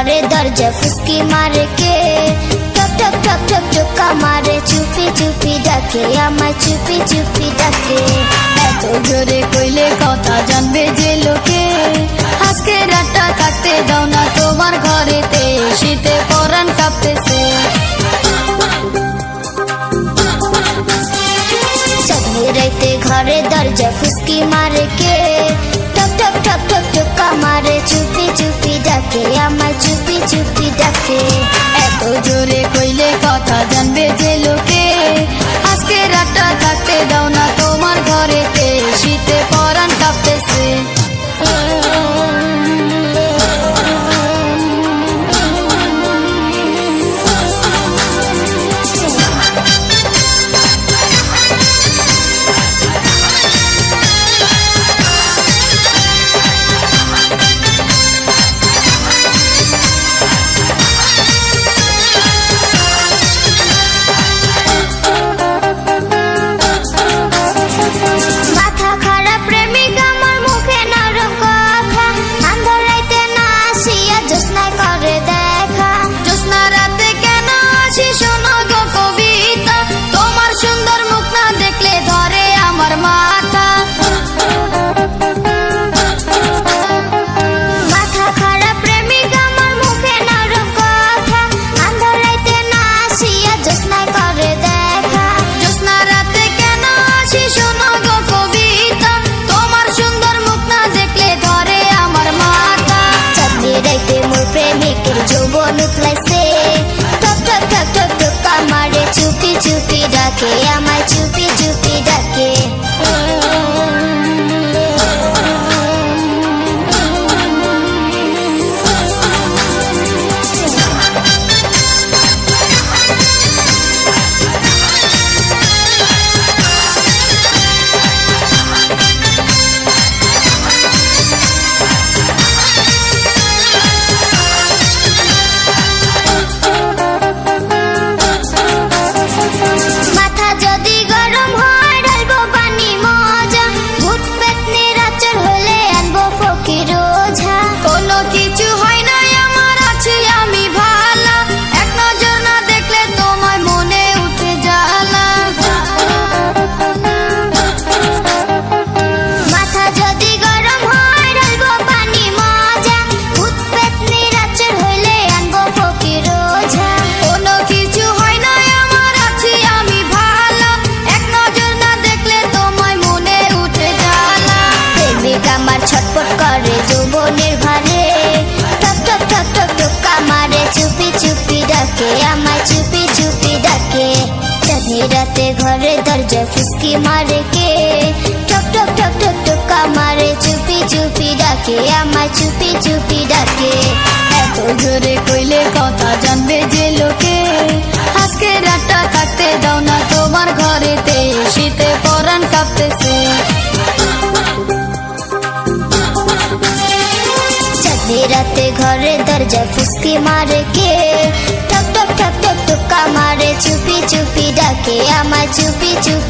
ঘরে দরজা ফুসকি মারে কে, টক টক টক টক টোকা মারে, চুপি চুপি ডাকে আমায়, চুপি চুপি ডাকে। এত জোরে কইলে কথা জানবে যে লোকে, আজকে রাতটা কাটতে দাও না তোমার ঘরেতে, শীতে পরাণ কাঁপতেছে। চাঁদনি রাইতে ঘরে দরজা ফুসকি মারে কে, টক টক টক টক টোকা মারে, চুপি চুপি ডাকে আমায়, চুপি চুপি ডাকে। এত জোরে কইলে কথা জানবে যে লোকে, আজকে রাতটা কাটতে দাও না তোমার ঘরেতে, শীতে পরাণ কাঁপতেছে। যৌবন উতলাইছে, টক টক টক টক টোকা মারে, চুপি চুপি ডাকে আমায়, চুপি চুপি ডাকে। ছটপট করে যৌবনের ভারে, টক টক টক টক টোকা মারে, চুপি চুপি ডাকে আমায়, চুপি চুপি ডাকে। চাঁদনি রাতে ঘরে দরজা ফুসকি মারে কে, টক টক টক টক টোকা মারে, চুপি চুপি ডাকে আমায়, চুপি চুপি ডাকে। এত জোরে কইলে কথা জানবে যে লোকে, আজকে রাতটা কাটতে দাও না তোমার ঘরেতে, শীতে পরাণ কাঁপতেছে। রাতে ঘরে দরজা ফুসকি মারে কে, টক টক টক টক টোকা মারে, চুপি চুপি ডাকে আমায়, চুপি চুপি